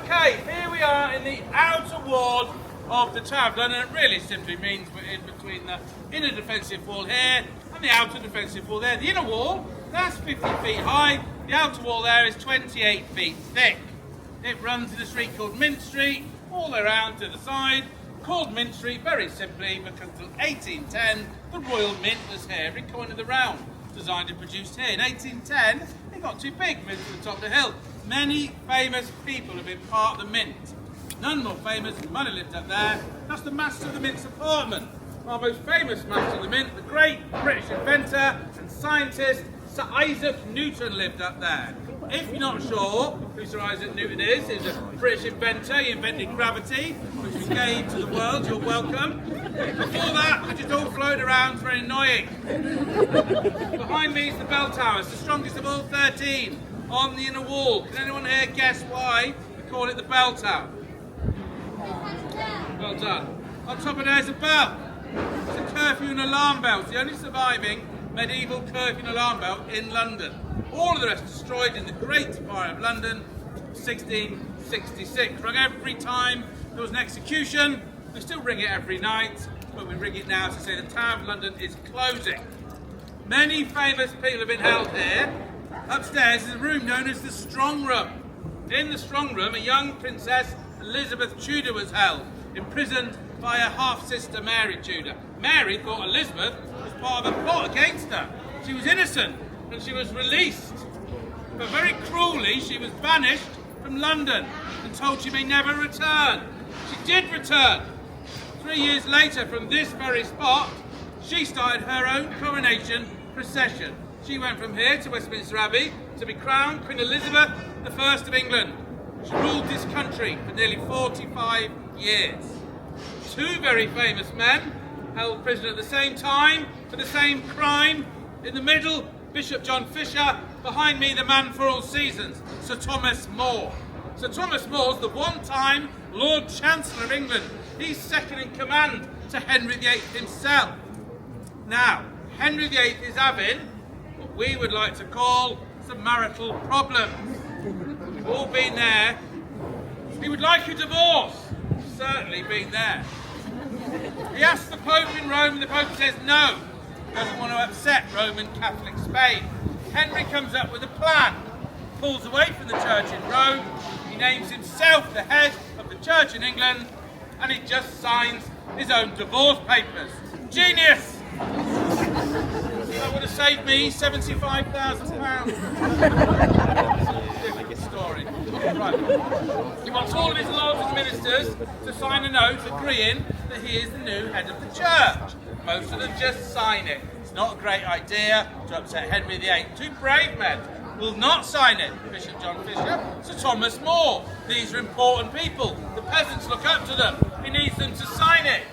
Okay, here we are in the outer wall of the Tower of London. It really simply means we're in between the inner defensive wall here and the outer defensive wall there. The inner wall, that's 50 feet high. The outer wall there is 28 feet thick. It runs in a street called Mint Street, all around to the side, called Mint Street very simply because until 1810 the Royal Mint was here, every coin of the realm, designed and produced here. In 1810 it got too big, moved to the top of the hill. Many famous people have been part of the Mint. None more famous than money lived up there. That's the Master of the Mint's apartment. Our most famous Master of the Mint, the great British inventor and scientist Sir Isaac Newton lived up there. If you're not sure who Sir Isaac Newton is, he's a British inventor. He invented gravity, which we gave to the world. You're welcome. Before that, we just all floated around. It's very annoying. Behind me is the bell tower. It's the strongest of all 13 on the inner wall. Can anyone here guess why we call it the bell tower? Well done. On top of there is a bell. It's a curfew and alarm bell. It's the only surviving medieval curfew and alarm bell in London. All of the rest destroyed in the Great Fire of London, 1666. Rung every time there was an execution. We still ring it every night, but we ring it now to say the Tower of London is closing. Many famous people have been held here. Upstairs is a room known as the Strong Room. In the Strong Room, a young Princess Elizabeth Tudor was held, imprisoned by her half-sister Mary Tudor. Mary thought Elizabeth was part of a plot against her. She was innocent and she was released. But very cruelly, she was banished from London and told she may never return. She did return. 3 years later, from this very spot, she started her own coronation procession. She went from here to Westminster Abbey to be crowned Queen Elizabeth I of England. She ruled this country for nearly 45 years. Two very famous men held prisoner at the same time for the same crime. In the middle, Bishop John Fisher. Behind me, the man for all seasons, Sir Thomas More. Sir Thomas More's the one-time Lord Chancellor of England. He's second in command to Henry VIII himself. Now, Henry VIII is having what we would like to call some marital problems. We've all been there. He would like a divorce. Certainly been there. He asks the Pope in Rome and the Pope says no. Doesn't want to upset Roman Catholic Spain. Henry comes up with a plan. Pulls away from the church in Rome. He names himself the head of the church in England and he just signs his own divorce papers. Genius! That would have saved me £75,000. Different story. Right. He wants all of his lords and ministers to sign a note agreeing that he is the new head of the church. Most of them just sign it. It's not a great idea to upset Henry VIII. Two brave men will not sign it. Bishop John Fisher, Sir Thomas More. These are important people. The peasants look up to them. He needs them to sign it.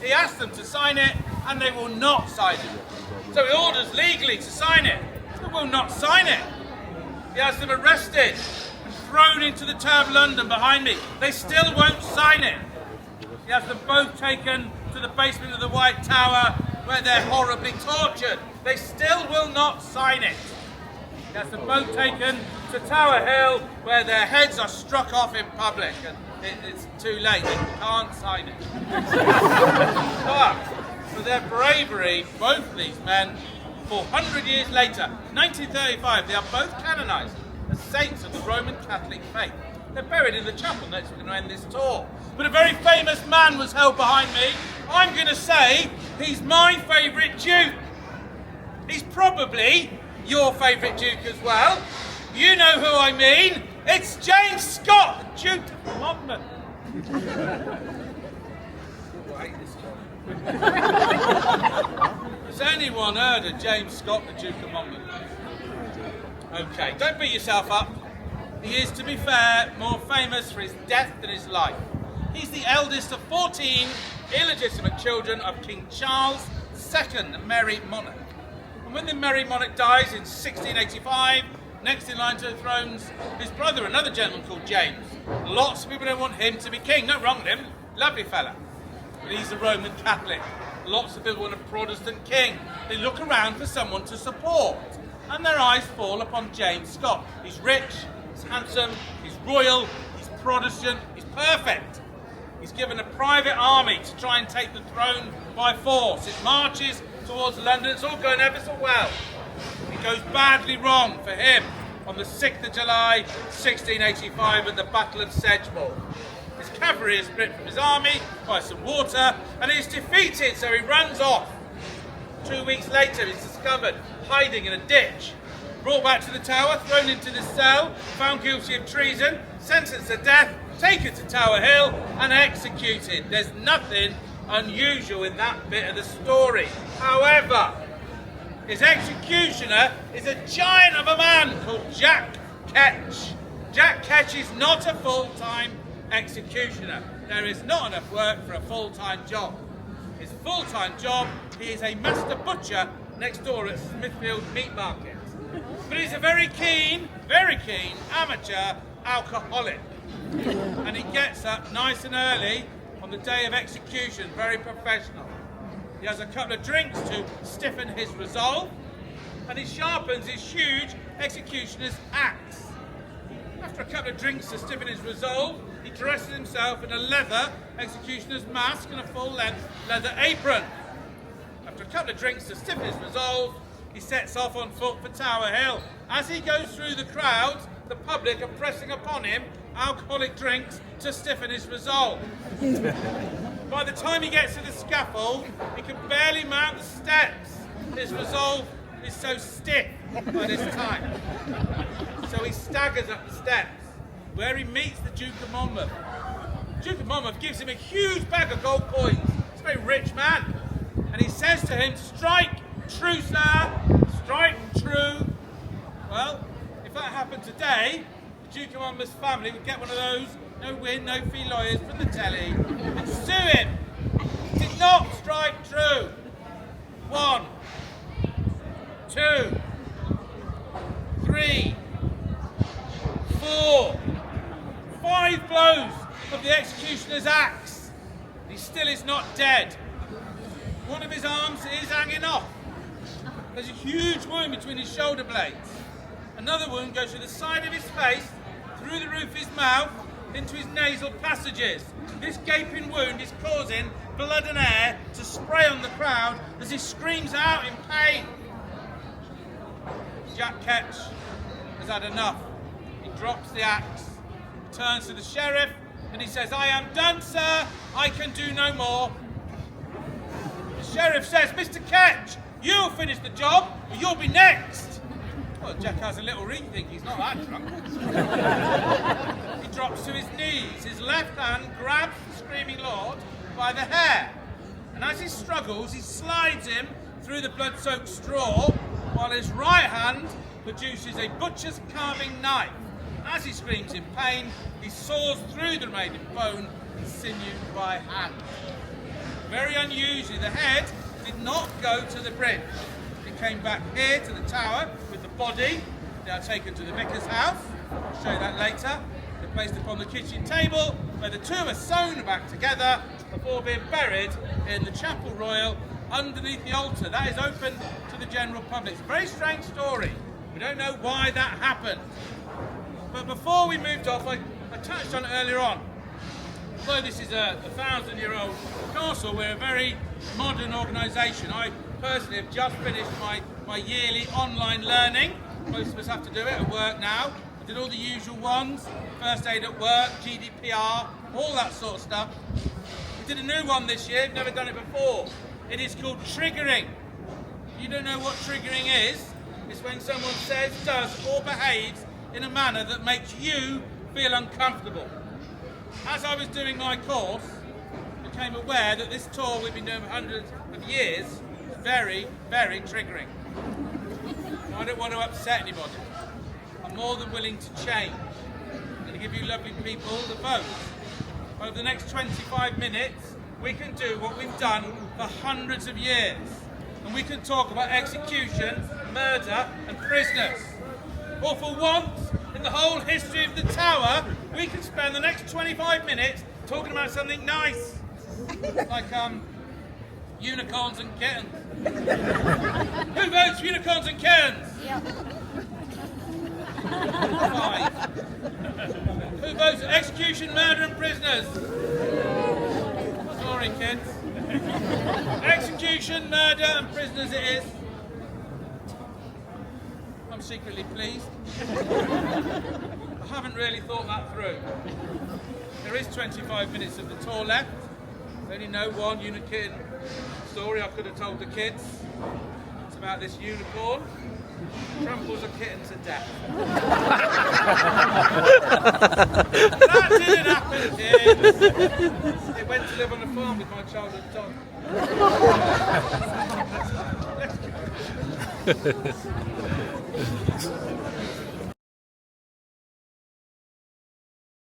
He asks them to sign it and they will not sign it. So he orders legally to sign it. They will not sign it. He has them arrested and thrown into the Tower of London behind me. They still won't sign it. He has them both taken to the basement of the White Tower where they're horribly tortured. They still will not sign it. He has them both taken to Tower Hill where their heads are struck off in public. And it's too late, they can't sign it. But for their bravery, both these men, 400 years later, 1935, they are both canonised as saints of the Roman Catholic faith. They're buried in the chapel next we're going to end this tour. But a very famous man was held behind me. I'm going to say he's my favourite Duke. He's probably your favourite Duke as well. You know who I mean. It's James Scott, the Duke of Monmouth. Has anyone heard of James Scott, the Duke of Monmouth? Okay, don't beat yourself up. He is, to be fair, more famous for his death than his life. He's the eldest of 14 illegitimate children of King Charles II, the Merry Monarch. And when the Merry Monarch dies in 1685, next in line to the throne's his brother, another gentleman called James. Lots of people don't want him to be king. No wrong with him, lovely fella. But he's a Roman Catholic. Lots of people want a Protestant king. They look around for someone to support, and their eyes fall upon James Scott. He's rich, he's handsome, he's royal, he's Protestant, he's perfect. He's given a private army to try and take the throne by force. It marches towards London. It's all going ever so well. It goes badly wrong for him on the 6th of July, 1685 at the Battle of Sedgemoor. His cavalry is split from his army by some water, and he's defeated, so he runs off. 2 weeks later, he's discovered hiding in a ditch, brought back to the Tower, thrown into the cell, found guilty of treason, sentenced to death, taken to Tower Hill, and executed. There's nothing unusual in that bit of the story. However, his executioner is a giant of a man called Jack Ketch. Jack Ketch is not a full-time executioner. There is not enough work for a full-time job. His full-time job, he is a master butcher next door at Smithfield Meat Market. But he's a very keen amateur alcoholic. And he gets up nice and early on the day of execution, very professional. He has a couple of drinks to stiffen his resolve, and he sharpens his huge executioner's axe. After a couple of drinks to stiffen his resolve, he dresses himself in a leather executioner's mask and a full-length leather apron. After a couple of drinks to stiffen his resolve, he sets off on foot for Tower Hill. As he goes through the crowds, the public are pressing upon him alcoholic drinks to stiffen his resolve. By the time he gets to the scaffold, he can barely mount the steps. His resolve is so stiff by this time. So he staggers up the steps, where he meets the Duke of Monmouth. The Duke of Monmouth gives him a huge bag of gold coins. He's a very rich man. And he says to him, "Strike true, sir, strike true." Well, if that happened today, the Duke of Monmouth's family would get one of those no win, no fee lawyers from the telly and sue him. He did not strike true. 1, 2, 3, 4, 5 blows of the executioner's axe. He still is not dead. One of his arms is hanging off. There's a huge wound between his shoulder blades. Another wound goes through the side of his face, through the roof of his mouth, into his nasal passages. This gaping wound is causing blood and air to spray on the crowd as he screams out in pain. Jack Ketch has had enough. He drops the axe, turns to the sheriff, and he says, "I am done, sir. I can do no more." The sheriff says, "Mr. Ketch, you'll finish the job, or you'll be next." Well, Jack has a little rethink. He's not that drunk. He drops to his knees. His left hand grabs the screaming lord by the hair. And as he struggles, he slides him through the blood-soaked straw, while his right hand produces a butcher's carving knife. As he screams in pain, he saws through the remaining bone and sinew by hand. Very unusually, the head did not go to the bridge. It came back here to the tower with the body. They are taken to the vicar's house. I'll show you that later. They're placed upon the kitchen table, where the two are sewn back together before being buried in the Chapel Royal underneath the altar. That is open to the general public. It's a very strange story. We don't know why that happened. But before we moved off, I touched on it earlier on. Although this is a 1,000-year-old castle, we're a very modern organisation. I personally have just finished my yearly online learning. Most of us have to do it at work now. I did all the usual ones, first aid at work, GDPR, all that sort of stuff. We did a new one this year, never done it before. It is called triggering. You don't know what triggering is? It's when someone says, does, or behaves in a manner that makes you feel uncomfortable. As I was doing my course, I became aware that this tour we've been doing for hundreds of years is very, very triggering. I don't want to upset anybody. more than willing to change. I'm going to give you lovely people the vote. Over the next 25 minutes, we can do what we've done for hundreds of years. And we can talk about execution, murder and prisoners. Or for once in the whole history of the Tower, we can spend the next 25 minutes talking about something nice. Like unicorns and kittens. Who votes for unicorns and kittens? Yep. 5. Who votes for execution, murder and prisoners? Sorry, kids. Execution, murder and prisoners it is. I'm secretly pleased. I haven't really thought that through. There is 25 minutes of the tour left. I only know one unicorn story I could have told the kids. It's about this unicorn. Tramples a kitten to death. That didn't happen, kids. It went to live on a farm with my childhood dog.